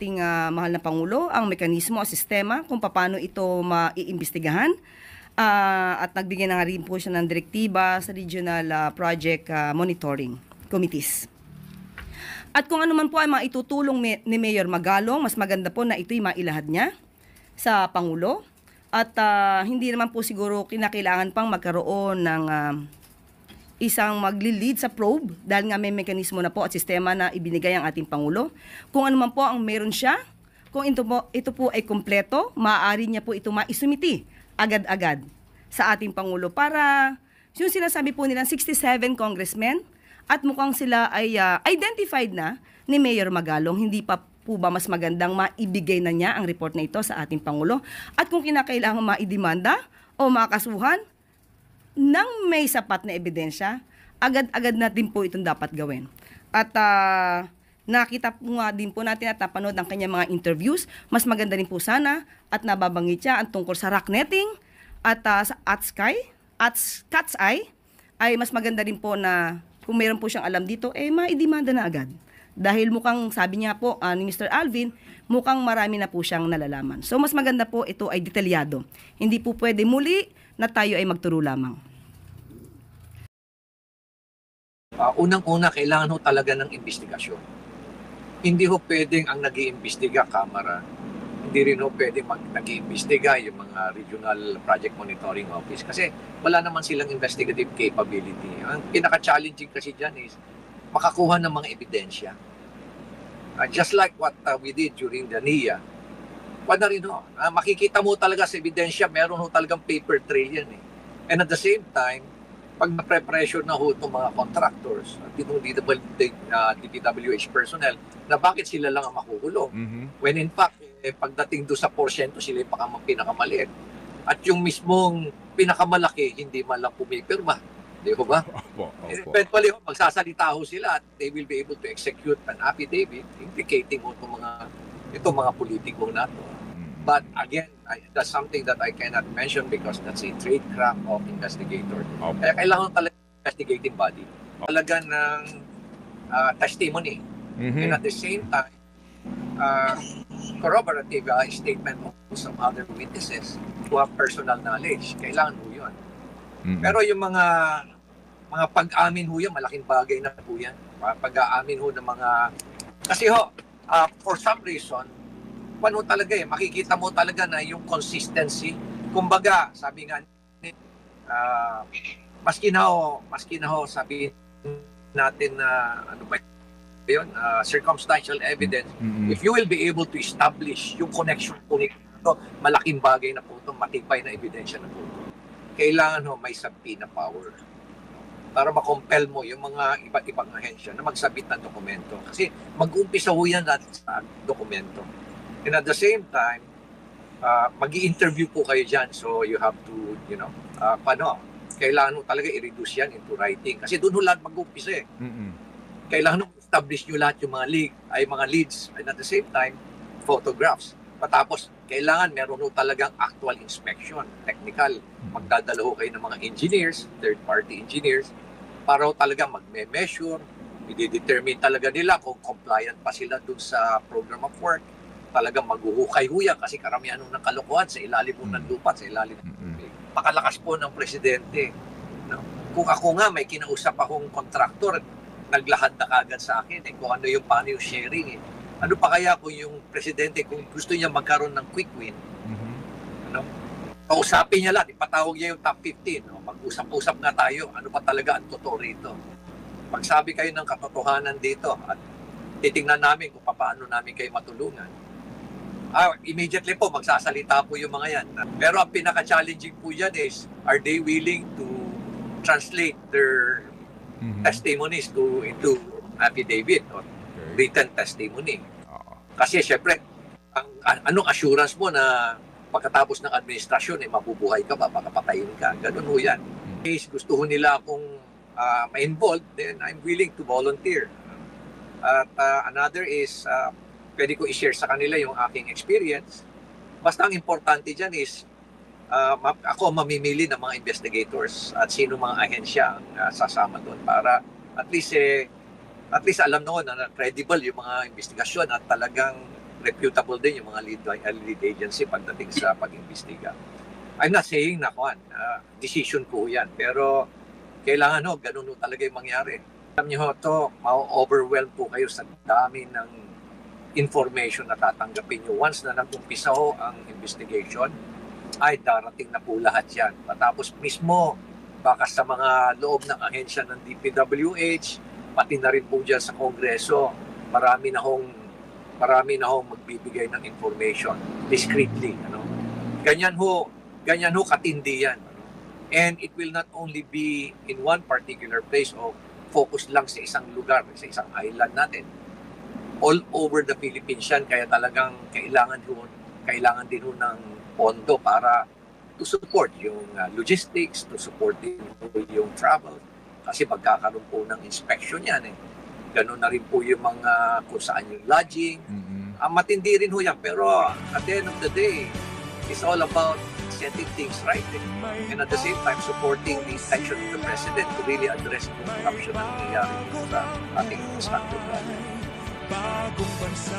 ating mahal na Pangulo ang mekanismo at sistema kung paano ito maiimbestigahan. At nagbigay na nga rin po siya ng direktiba sa regional project monitoring committees. At kung ano man po ay maitutulong ni Mayor Magalong, mas maganda po na ito'y mailahad niya sa Pangulo. At hindi naman po siguro kinakailangan pang magkaroon ng isang magli-lead sa probe dahil nga may mekanismo na po at sistema na ibinigay ang ating Pangulo. Kung ano man po ang meron siya, kung ito po ay kumpleto, maaari niya po ito maisumiti agad-agad sa ating Pangulo para yung sinasabi po nilang 67 congressmen at mukhang sila ay identified na ni Mayor Magalong. Hindi pa po ba mas magandang maibigay na niya ang report na ito sa ating Pangulo? At kung kinakailangan maidemanda o makasuhan nang may sapat na ebidensya, agad-agad natin po itong dapat gawin. At nakita po nga din po natin at napanood ang kanyang mga interviews. Mas maganda rin po sana at nababanggit siya ang tungkol sa rock netting at sa Cat's Eye ay mas maganda rin po na kung mayroon po siyang alam dito, maidemanda na agad. Dahil mukhang, sabi niya po ni Mr. Alvin, mukhang marami na po siyang nalalaman. So mas maganda po ito ay detalyado. Hindi po pwede muli na tayo ay magturo lamang. Unang-una, kailangan ho talaga ng investigasyon. Hindi ho pwedeng ang nag-iimbestiga Kamara. Hindi rin ho pwedeng nag-iimbestiga yung mga Regional Project Monitoring Office kasi wala naman silang investigative capability. Ang pinaka-challenging kasi dyan is makakuha ng mga ebidensya. Just like what we did during the NIA, wala rin ho. Makikita mo talaga sa ebidensya, meron ho talagang paper trail yan eh. And at the same time, pag na-pressure na ho itong mga contractors at itong DPWH personnel na bakit sila lang ang makukulong. When in fact, pagdating doon sa porsyento, sila yung pinakamaliit. At yung mismong pinakamalaki, hindi man lang pumipirma. Di ba? Opo. Eventually, magsasalita ho sila at they will be able to execute an affidavit implicating ho itong mga politiko na to. But again, that's something that I cannot mention because that's a tradecraft of investigator. Kaya kailangan talaga investigating body. Talaga ng testimony. And at the same time, corroborative statement of some other witnesses who have personal knowledge. Kailangan ho yun. Pero yung mga pag-amin ho yan, malaking bagay na ho yan. Pag-aamin ho ng mga... Kasi ho, for some reason, paano talaga makikita mo talaga na yung consistency. Kumbaga, sabi nga, maski na ho, sabihin natin na, ano ba yun, circumstantial evidence, if you will be able to establish yung connection po nito, malaking bagay na po ito, matibay na ebidensya na po ito. Kailangan ho, may subpoena power para makompel mo yung mga iba't ibang ahensya na magsabit ng dokumento. Kasi mag-umpisa ho yan natin sa dokumento. And at the same time, mag-i-interview po kayo dyan. So you have to, kailangan mo talaga i-reduce yan into writing. Kasi doon ho lahat mag-umpisa eh. Kailangan mo establish nyo lahat yung mga leads. And at the same time, photographs. Patapos, kailangan meron ho talagang actual inspection, technical. Magdadala ho kayo ng mga engineers, third-party engineers, para ho talaga magme-measure, i-determine talaga nila kung compliant pa sila dun sa program of work. Talagang maghuhukay-huya kasi karamihan ng kalokohan sa ilalim ng lupa, sa ilalim ng tubig. Pakalakas po ng presidente. No? Kung ako nga may kinausap akong kontraktor, naglahad na kagad sa akin kung ano yung paano yung sharing. Ano pa kaya kung yung presidente, kung gusto niya magkaroon ng quick win, kausapin niya lahat, ipatawag niya yung top 15. No? Mag-usap-usap nga tayo, ano pa talaga ang totoo rito. Pagsabi kayo ng katotohanan dito at titingnan namin kung paano namin kayo matulungan. Immediately po, magsasalita po yung mga yan. Pero ang pinaka-challenging po yan is, are they willing to translate their testimonies into affidavit or written testimony? Kasi syempre, anong assurance mo na pagkatapos ng administrasyon, mabubuhay ka ba, makapatayin ka? Ganun ho yan. Case gusto ho nila akong ma-involved, then I'm willing to volunteer. At another is, pwede ko i-share sa kanila yung aking experience. Basta ang importante dyan is, ako mamimili ng mga investigators at sino mga ahensya ang sasama doon para at least alam noon na credible yung mga investigasyon at talagang reputable din yung mga lead agency pagdating sa pag-imbestiga. I'm not saying na decision ko yan, pero kailangan ganun talaga yung mangyari. Alam niyo to, ma-overwhelm po kayo sa dami ng information na tatanggapin nyo. Once na nag-umpisa ang investigation, ay darating na po lahat yan. Matapos mismo, baka sa mga loob ng ahensya ng DPWH, pati na rin po dyan sa Kongreso, marami na hong magbibigay ng information discreetly. Ganyan ho katindi yan. And it will not only be in one particular place o focus lang sa isang lugar, sa isang island natin. All over the Philippines yan, kaya talagang kailangan din ng pondo para to support yung logistics, to support din yung travel. Kasi magkakaroon po ng inspection yan eh. Ganun na rin po yung mga kung saan yung lodging. Matindi rin ho yan, pero at the end of the day, it's all about setting things right. And at the same time, supporting the intention of the President to really address the corruption na nangyayari sa ating structure. Bagong bansa